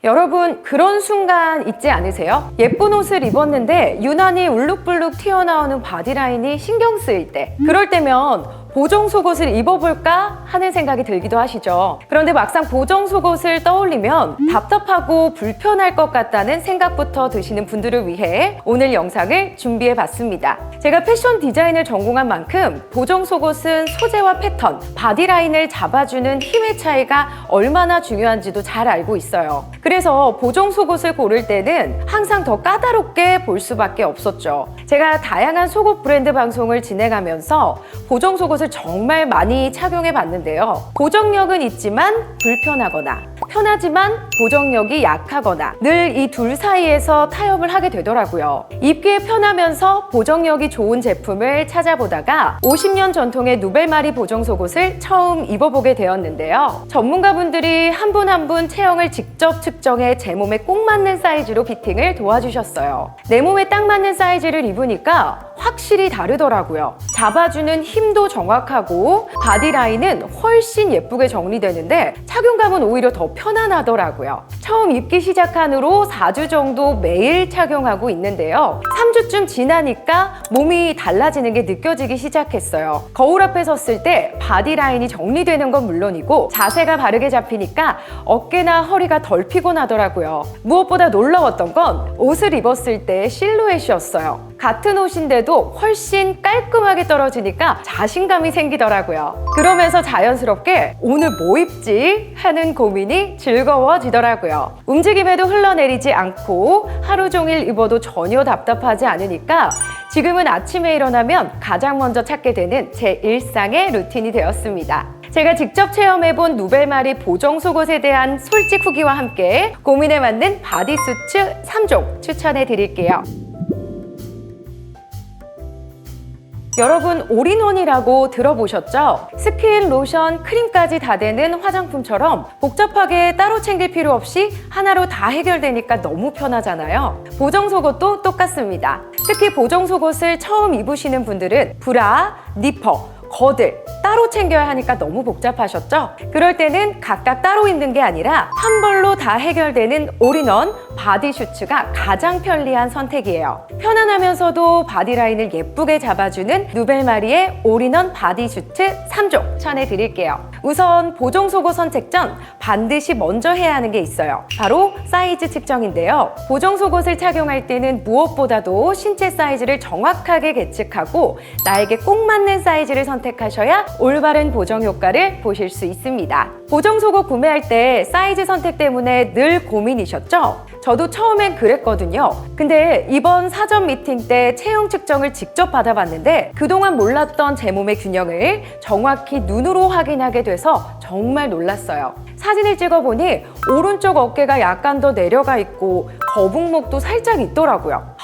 여러분, 그런 순간 있지 않으세요? 예쁜 옷을 입었는데 유난히 울룩불룩 튀어나오는 바디라인이 신경 쓰일 때, 그럴 때면 보정 속옷을 입어볼까 하는 생각이 들기도 하시죠. 그런데 막상 보정 속옷을 떠올리면 답답하고 불편할 것 같다는 생각부터 드시는 분들을 위해 오늘 영상을 준비해봤습니다. 제가 패션 디자인을 전공한 만큼 보정 속옷은 소재와 패턴, 바디라인을 잡아주는 힘의 차이가 얼마나 중요한지도 잘 알고 있어요. 그래서 보정 속옷을 고를 때는 항상 더 까다롭게 볼 수밖에 없었죠. 제가 다양한 속옷 브랜드 방송을 진행하면서 보정 속옷을 정말 많이 착용해 봤는데요. 보정력은 있지만 불편하거나 편하지만 보정력이 약하거나 늘 이 둘 사이에서 타협을 하게 되더라고요. 입기에 편하면서 보정력이 좋은 제품을 찾아보다가 50년 전통의 누벨마리 보정 속옷을 처음 입어보게 되었는데요. 전문가분들이 한 분 한 분 체형을 직접 측정해 제 몸에 꼭 맞는 사이즈로 피팅을 도와주셨어요. 내 몸에 딱 맞는 사이즈를 입으니까 확실히 다르더라고요. 잡아주는 힘도 정확하고 바디라인은 훨씬 예쁘게 정리되는데 착용감은 오히려 더 편안하더라고요. 처음 입기 시작한 후로 4주 정도 매일 착용하고 있는데요. 3주쯤 지나니까 몸이 달라지는 게 느껴지기 시작했어요. 거울 앞에 섰을 때 바디라인이 정리되는 건 물론이고 자세가 바르게 잡히니까 어깨나 허리가 덜 피곤하더라고요. 무엇보다 놀라웠던 건 옷을 입었을 때 실루엣이었어요. 같은 옷인데도 훨씬 깔끔하게 떨어지니까 자신감이 생기더라고요. 그러면서 자연스럽게 오늘 뭐 입지? 하는 고민이 즐거워지더라고요. 움직임에도 흘러내리지 않고 하루 종일 입어도 전혀 답답하지 않으니까 지금은 아침에 일어나면 가장 먼저 찾게 되는 제 일상의 루틴이 되었습니다. 제가 직접 체험해본 누벨마리 보정 속옷에 대한 솔직 후기와 함께 고민에 맞는 바디수트 3종 추천해 드릴게요. 여러분, 올인원이라고 들어보셨죠? 스킨, 로션, 크림까지 다 되는 화장품처럼 복잡하게 따로 챙길 필요 없이 하나로 다 해결되니까 너무 편하잖아요. 보정 속옷도 똑같습니다. 특히 보정 속옷을 처음 입으시는 분들은 브라, 니퍼, 거들 따로 챙겨야 하니까 너무 복잡하셨죠? 그럴 때는 각각 따로 입는 게 아니라 한 벌로 다 해결되는 올인원 바디슈츠가 가장 편리한 선택이에요. 편안하면서도 바디라인을 예쁘게 잡아주는 누벨마리의 올인원 바디슈트 3종 추천해드릴게요. 우선 보정 속옷 선택 전 반드시 먼저 해야 하는 게 있어요. 바로 사이즈 측정인데요. 보정 속옷을 착용할 때는 무엇보다도 신체 사이즈를 정확하게 계측하고 나에게 꼭 맞는 사이즈를 선택하셔야 올바른 보정 효과를 보실 수 있습니다. 보정 속옷 구매할 때 사이즈 선택 때문에 늘 고민이셨죠? 저도 처음엔 그랬거든요. 근데 이번 사전 미팅 때 체형 측정을 직접 받아봤는데 그동안 몰랐던 제 몸의 균형을 정확히 눈으로 확인하게 돼서 정말 놀랐어요. 사진을 찍어보니 오른쪽 어깨가 약간 더 내려가 있고 거북목도 살짝 있더라고요.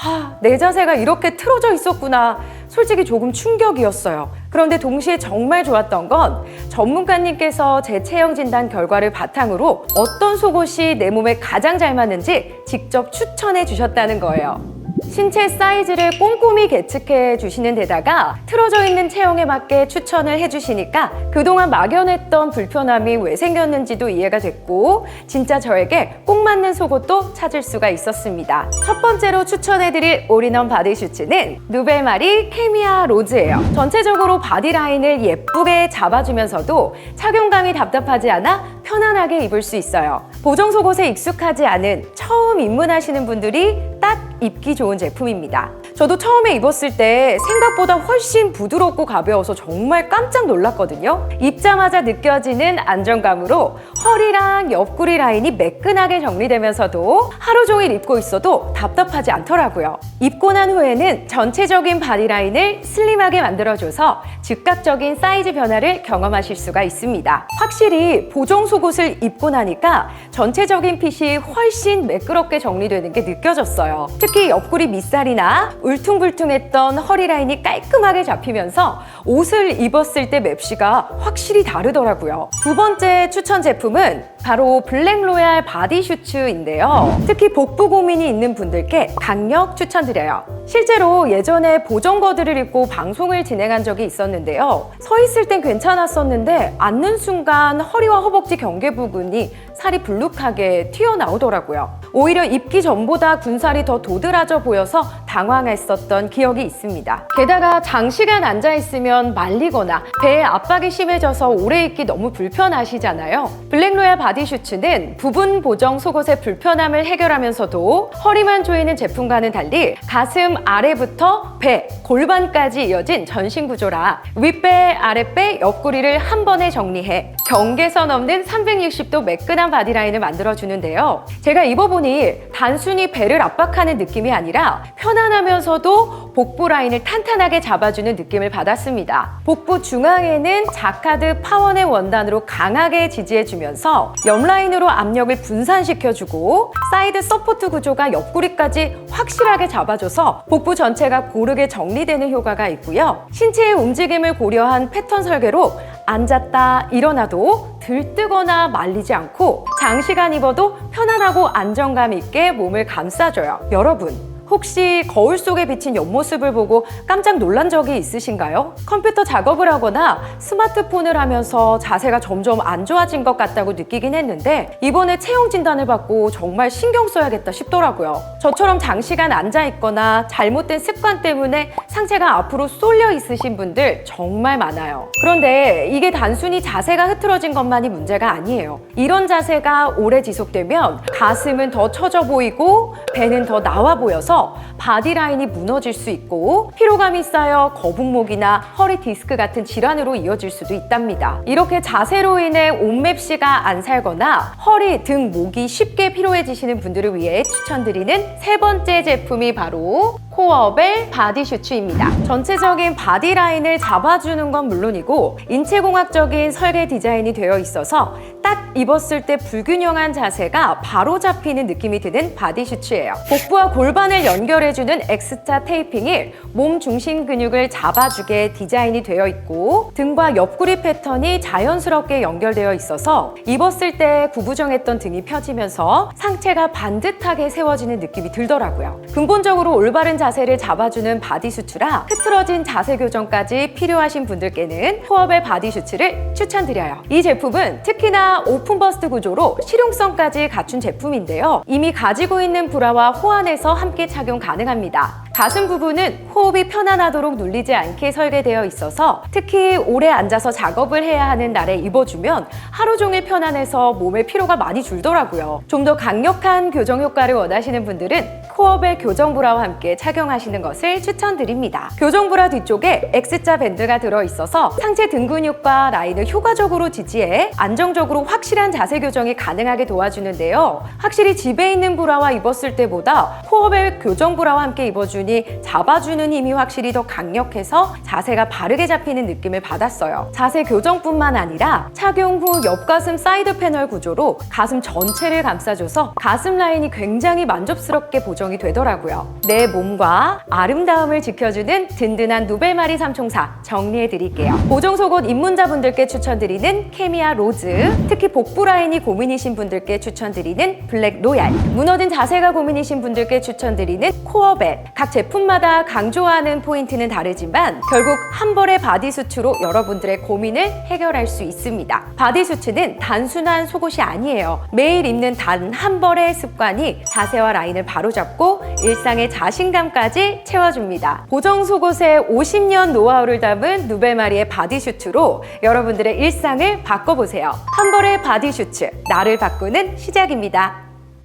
내 자세가 이렇게 틀어져 있었구나. 솔직히 조금 충격이었어요. 그런데 동시에 정말 좋았던 건 전문가님께서 제 체형 진단 결과를 바탕으로 어떤 속옷이 내 몸에 가장 잘 맞는지 직접 추천해 주셨다는 거예요. 신체 사이즈를 꼼꼼히 계측해 주시는 데다가 틀어져 있는 체형에 맞게 추천을 해주시니까 그동안 막연했던 불편함이 왜 생겼는지도 이해가 됐고 진짜 저에게 꼭 맞는 속옷도 찾을 수가 있었습니다. 첫 번째로 추천해드릴 올인원 바디슈츠는 누벨마리 캐미아 로즈예요. 전체적으로 바디라인을 예쁘게 잡아주면서도 착용감이 답답하지 않아 편안하게 입을 수 있어요. 보정 속옷에 익숙하지 않은 처음 입문하시는 분들이 딱 입기 좋은 제품입니다. 저도 처음에 입었을 때 생각보다 훨씬 부드럽고 가벼워서 정말 깜짝 놀랐거든요. 입자마자 느껴지는 안정감으로 허리랑 옆구리 라인이 매끈하게 정리되면서도 하루 종일 입고 있어도 답답하지 않더라고요. 입고 난 후에는 전체적인 바디라인을 슬림하게 만들어줘서 즉각적인 사이즈 변화를 경험하실 수가 있습니다. 확실히 보정 속옷을 입고 나니까 전체적인 핏이 훨씬 매끄럽게 정리되는 게 느껴졌어요. 특히 옆구리 밑살이나 울퉁불퉁했던 허리 라인이 깔끔하게 잡히면서 옷을 입었을 때 맵시가 확실히 다르더라고요. 두 번째 추천 제품은 바로 블랙로얄 바디슈츠인데요. 특히 복부 고민이 있는 분들께 강력 추천드려요. 실제로 예전에 보정거드를 입고 방송을 진행한 적이 있었는데요. 서 있을 땐 괜찮았었는데 앉는 순간 허리와 허벅지 경계 부분이 살이 불룩하게 튀어나오더라고요. 오히려 입기 전보다 군살이 더 도드라져 보여서 당황했었던 기억이 있습니다. 게다가 장시간 앉아있으면 말리거나 배에 압박이 심해져서 오래 입기 너무 불편하시잖아요. 블랙로얄 바디슈츠는 부분 보정 속옷의 불편함을 해결하면서도 허리만 조이는 제품과는 달리 가슴 아래부터 배, 골반까지 이어진 전신 구조라 윗배, 아랫배, 옆구리를 한 번에 정리해 경계선 없는 360도 매끈한 바디라인을 만들어주는데요. 제가 입어보니 단순히 배를 압박하는 느낌이 아니라 편안하면서도 복부 라인을 탄탄하게 잡아주는 느낌을 받았습니다. 복부 중앙에는 자카드 파워넥 원단으로 강하게 지지해주면서 옆라인으로 압력을 분산시켜주고 사이드 서포트 구조가 옆구리까지 확실하게 잡아줘서 복부 전체가 고르게 정리되는 효과가 있고요. 신체의 움직임을 고려한 패턴 설계로 앉았다 일어나도 들뜨거나 말리지 않고 장시간 입어도 편안하고 안정감 있게 몸을 감싸줘요. 여러분, 혹시 거울 속에 비친 옆모습을 보고 깜짝 놀란 적이 있으신가요? 컴퓨터 작업을 하거나 스마트폰을 하면서 자세가 점점 안 좋아진 것 같다고 느끼긴 했는데 이번에 체형 진단을 받고 정말 신경 써야겠다 싶더라고요. 저처럼 장시간 앉아 있거나 잘못된 습관 때문에 상체가 앞으로 쏠려 있으신 분들 정말 많아요. 그런데 이게 단순히 자세가 흐트러진 것만이 문제가 아니에요. 이런 자세가 오래 지속되면 가슴은 더 처져 보이고 배는 더 나와 보여서 바디라인이 무너질 수 있고 피로감이 쌓여 거북목이나 허리 디스크 같은 질환으로 이어질 수도 있답니다. 이렇게 자세로 인해 옷맵시가 안 살거나 허리, 등, 목이 쉽게 피로해지시는 분들을 위해 추천드리는 세 번째 제품이 바로 코어벨 바디슈츠입니다. 전체적인 바디라인을 잡아주는 건 물론이고 인체공학적인 설계 디자인이 되어 있어서 딱 입었을 때 불균형한 자세가 바로 잡히는 느낌이 드는 바디슈츠예요. 복부와 골반을 연결해주는 X자 테이핑이 몸 중심 근육을 잡아주게 디자인이 되어 있고 등과 옆구리 패턴이 자연스럽게 연결되어 있어서 입었을 때 구부정했던 등이 펴지면서 상체가 반듯하게 세워지는 느낌이 들더라고요. 근본적으로 올바른 자세를 잡아주는 바디슈츠라 흐트러진 자세 교정까지 필요하신 분들께는 코어벨 바디슈츠를 추천드려요. 이 제품은 특히나 오픈 버스트 구조로 실용성까지 갖춘 제품인데요. 이미 가지고 있는 브라와 호환해서 함께 착용 가능합니다. 가슴 부분은 호흡이 편안하도록 눌리지 않게 설계되어 있어서 특히 오래 앉아서 작업을 해야 하는 날에 입어주면 하루 종일 편안해서 몸에 피로가 많이 줄더라고요. 좀 더 강력한 교정 효과를 원하시는 분들은 코어벨 교정 브라와 함께 착용하시는 것을 추천드립니다. 교정 브라 뒤쪽에 X자 밴드가 들어있어서 상체 등 근육과 라인을 효과적으로 지지해 안정적으로 확실한 자세 교정이 가능하게 도와주는데요. 확실히 집에 있는 브라와 입었을 때보다 코어벨 교정 브라와 함께 입어주니 잡아주는 힘이 확실히 더 강력해서 자세가 바르게 잡히는 느낌을 받았어요. 자세 교정뿐만 아니라 착용 후 옆가슴 사이드 패널 구조로 가슴 전체를 감싸줘서 가슴 라인이 굉장히 만족스럽게 보정이 되더라고요. 내 몸과 아름다움을 지켜주는 든든한 누벨마리 삼총사 정리해드릴게요. 보정 속옷 입문자분들께 추천드리는 케미아 로즈, 특히 복부 라인이 고민이신 분들께 추천드리는 블랙 로얄, 무너진 자세가 고민이신 분들께 추천드리는 코어벨. 각 제품마다 강조하는 포인트는 다르지만 결국 한 벌의 바디수트로 여러분들의 고민을 해결할 수 있습니다. 바디수트는 단순한 속옷이 아니에요. 매일 입는 단 한 벌의 습관이 자세와 라인을 바로잡고 일상의 자신감까지 채워줍니다. 보정 속옷의 50년 노하우를 담은 누벨마리의 바디슈트로 여러분들의 일상을 바꿔보세요. 한 벌의 바디슈트, 나를 바꾸는 시작입니다.